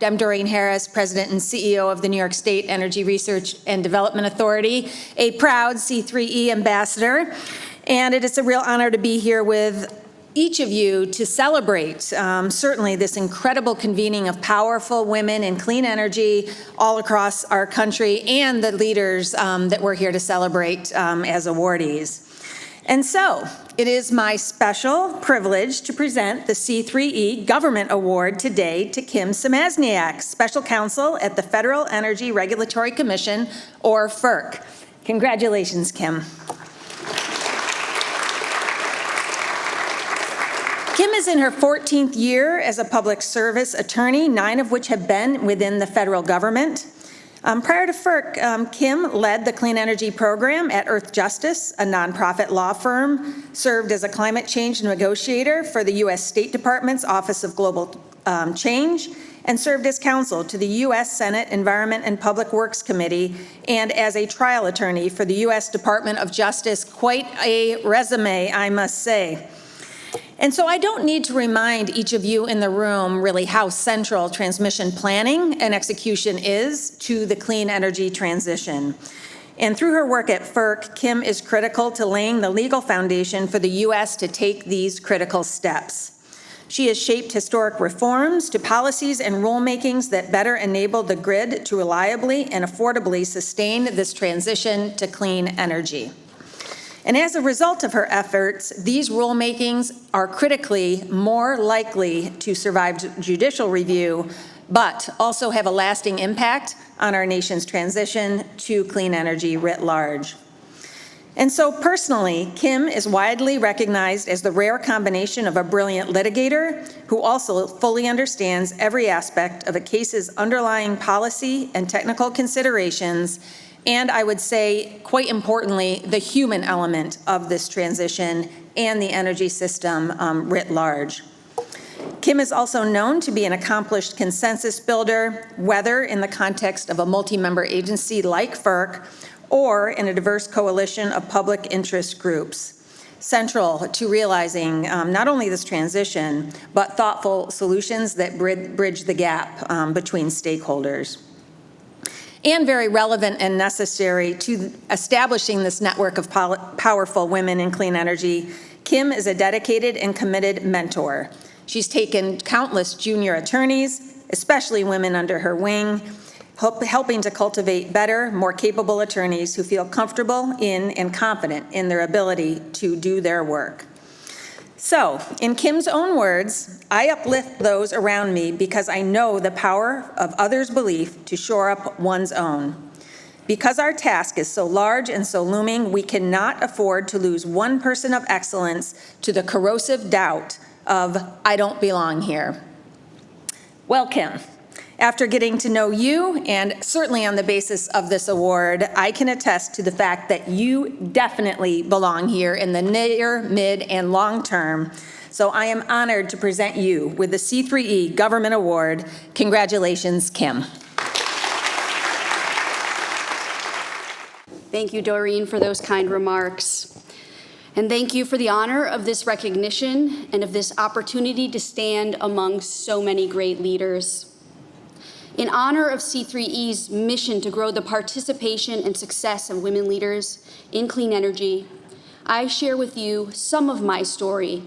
I'm Doreen Harris, President and CEO of the New York State Energy Research and Development Authority, a proud C3E ambassador, and it is a real honor to be here with each of you to celebrate certainly this incredible convening of powerful women in clean energy all across our country and the leaders that we're here to celebrate as awardees. And so, it is my special privilege to present the C3E Government Award today to Kim Smaczniak, Special Counsel at the Federal Energy Regulatory Commission, or FERC. Congratulations, Kim. Kim is in her 14th year as a public service attorney, 9 of which have been within the federal government. Prior to FERC, Kim led the Clean Energy Program at Earth Justice, a nonprofit law firm, served as a climate change negotiator for the U.S. State Department's Office of Global Change, and served as counsel to the U.S. Senate Environment and Public Works Committee, and as a trial attorney for the U.S. Department of Justice. Quite a resume, I must say. And so I don't need to remind each of you in the room really how central transmission planning and execution is to the clean energy transition. And through her work at FERC, Kim is critical to laying the legal foundation for the U.S. to take these critical steps. She has shaped historic reforms to policies and rulemakings that better enable the grid to reliably and affordably sustain this transition to clean energy. And as a result of her efforts, these rulemakings are critically more likely to survive judicial review, but also have a lasting impact on our nation's transition to clean energy writ large. And so personally, Kim is widely recognized as the rare combination of a brilliant litigator who also fully understands every aspect of a case's underlying policy and technical considerations, and I would say, quite importantly, the human element of this transition and the energy system writ large. Kim is also known to be an accomplished consensus builder, whether in the context of a multi-member agency like FERC or in a diverse coalition of public interest groups, central to realizing not only this transition, but thoughtful solutions that bridge the gap between stakeholders. And very relevant and necessary to establishing this network of powerful women in clean energy, Kim is a dedicated and committed mentor. She's taken countless junior attorneys, especially women under her wing, helping to cultivate better, more capable attorneys who feel comfortable in and confident in their ability to do their work. So, in Kim's own words, I uplift those around me because I know the power of others' belief to shore up one's own. Because our task is so large and so looming, we cannot afford to lose one person of excellence to the corrosive doubt of, I don't belong here. Well, Kim, after getting to know you, and certainly on the basis of this award, I can attest to the fact that you definitely belong here in the near, mid, and long term. So I am honored to present you with the C3E Government Award. Congratulations, Kim. Thank you, Doreen, for those kind remarks. And thank you for the honor of this recognition and of this opportunity to stand among so many great leaders. In honor of C3E's mission to grow the participation and success of women leaders in clean energy, I share with you some of my story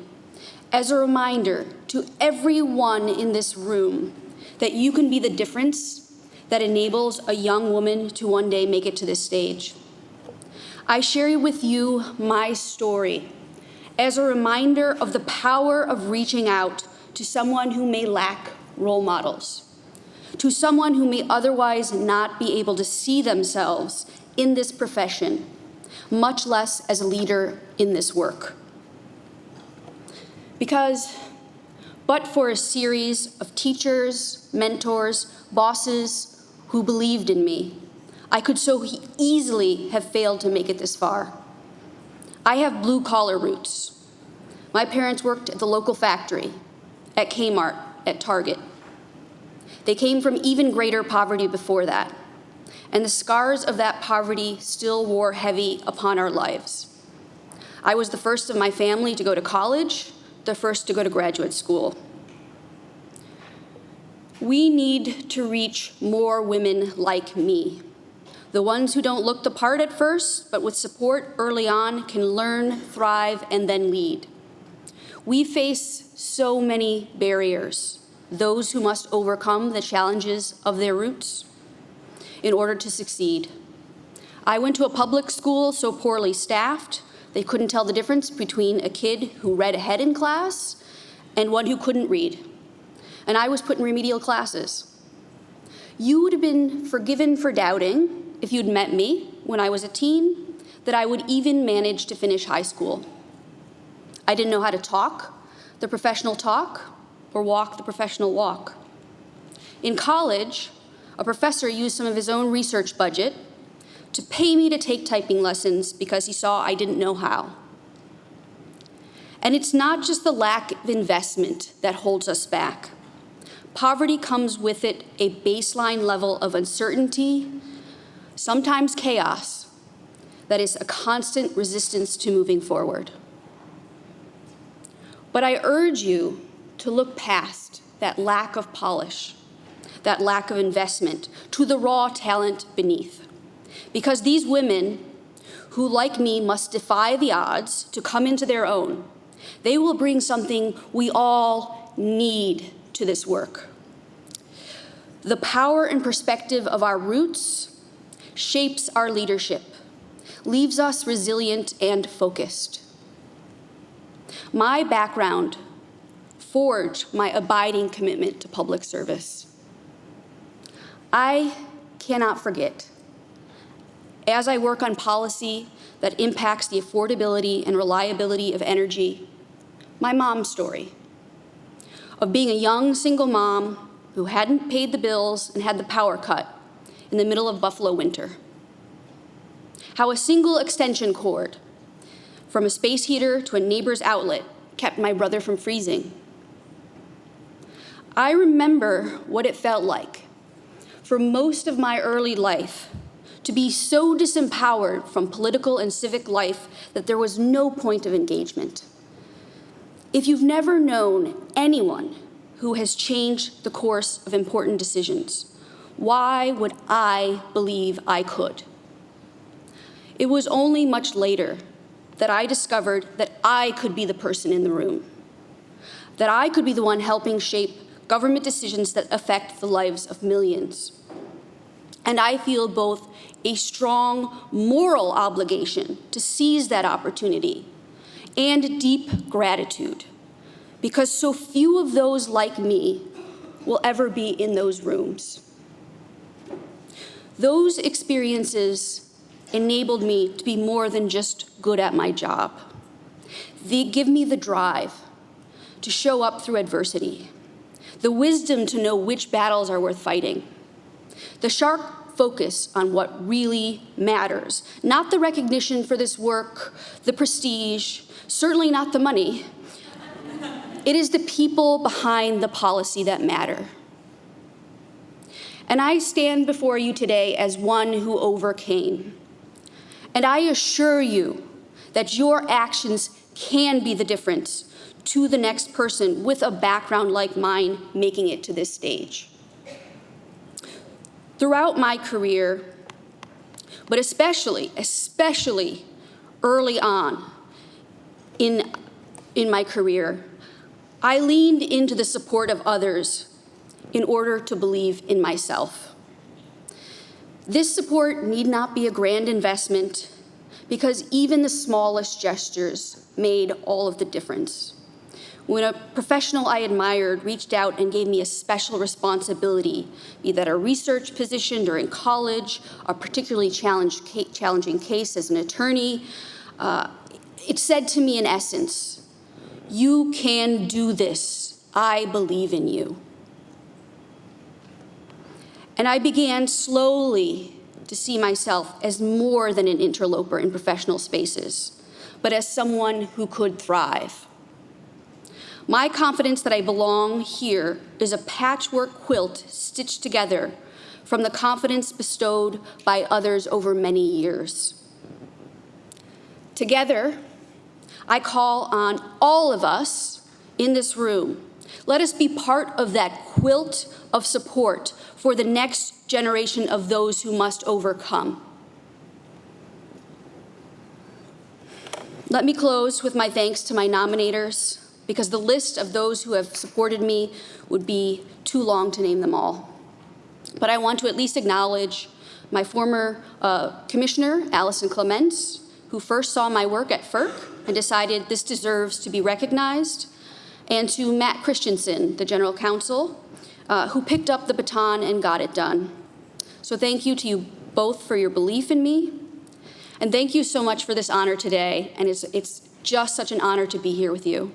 as a reminder to everyone in this room that you can be the difference that enables a young woman to one day make it to this stage. I share with you my story as a reminder of the power of reaching out to someone who may lack role models, to someone who may otherwise not be able to see themselves in this profession, much less as a leader in this work. Because, but for a series of teachers, mentors, bosses who believed in me, I could so easily have failed to make it this far. I have blue-collar roots. My parents worked at the local factory, at Kmart, at Target. They came from even greater poverty before that, and the scars of that poverty still wore heavy upon our lives. I was the first of my family to go to college, the first to go to graduate school. We need to reach more women like me, the ones who don't look the part at first, but with support early on can learn, thrive, and then lead. We face so many barriers, those who must overcome the challenges of their roots in order to succeed. I went to a public school so poorly staffed, they couldn't tell the difference between a kid who read ahead in class and one who couldn't read. And I was put in remedial classes. You would have been forgiven for doubting, if you'd met me when I was a teen, that I would even manage to finish high school. I didn't know how to talk the professional talk or walk the professional walk. In college, a professor used some of his own research budget to pay me to take typing lessons because he saw I didn't know how. And it's not just the lack of investment that holds us back. Poverty comes with it a baseline level of uncertainty, sometimes chaos, that is a constant resistance to moving forward. But I urge you to look past that lack of polish, that lack of investment, to the raw talent beneath. Because these women, who like me must defy the odds to come into their own, they will bring something we all need to this work. The power and perspective of our roots shapes our leadership, leaves us resilient and focused. My background forged my abiding commitment to public service. I cannot forget, as I work on policy that impacts the affordability and reliability of energy, my mom's story of being a young single mom who hadn't paid the bills and had the power cut in the middle of Buffalo winter. How a single extension cord from a space heater to a neighbor's outlet kept my brother from freezing. I remember what it felt like for most of my early life to be so disempowered from political and civic life that there was no point of engagement. If you've never known anyone who has changed the course of important decisions, why would I believe I could? It was only much later that I discovered that I could be the person in the room, that I could be the one helping shape government decisions that affect the lives of millions. And I feel both a strong moral obligation to seize that opportunity and deep gratitude, because so few of those like me will ever be in those rooms. Those experiences enabled me to be more than just good at my job. They give me the drive to show up through adversity, the wisdom to know which battles are worth fighting, the sharp focus on what really matters, not the recognition for this work, the prestige, certainly not the money. It is the people behind the policy that matter. And I stand before you today as one who overcame. And I assure you that your actions can be the difference to the next person with a background like mine making it to this stage. Throughout my career, but especially early on in my career, I leaned into the support of others in order to believe in myself. This support need not be a grand investment because even the smallest gestures made all of the difference. When a professional I admired reached out and gave me a special responsibility, be that a research position during college, a particularly challenging case as an attorney, it said to me in essence, "You can do this. I believe in you." And I began slowly to see myself as more than an interloper in professional spaces, but as someone who could thrive. My confidence that I belong here is a patchwork quilt stitched together from the confidence bestowed by others over many years. Together, I call on all of us in this room, Let us be part of that quilt of support for the next generation of those who must overcome. Let me close with my thanks to my nominators, because the list of those who have supported me would be too long to name them all. But I want to at least acknowledge my former commissioner, Allison Clements, who first saw my work at FERC and decided this deserves to be recognized, and to Matt Christensen, the general counsel, who picked up the baton and got it done. So thank you to you both for your belief in me. And thank you so much for this honor today, and it's just such an honor to be here with you.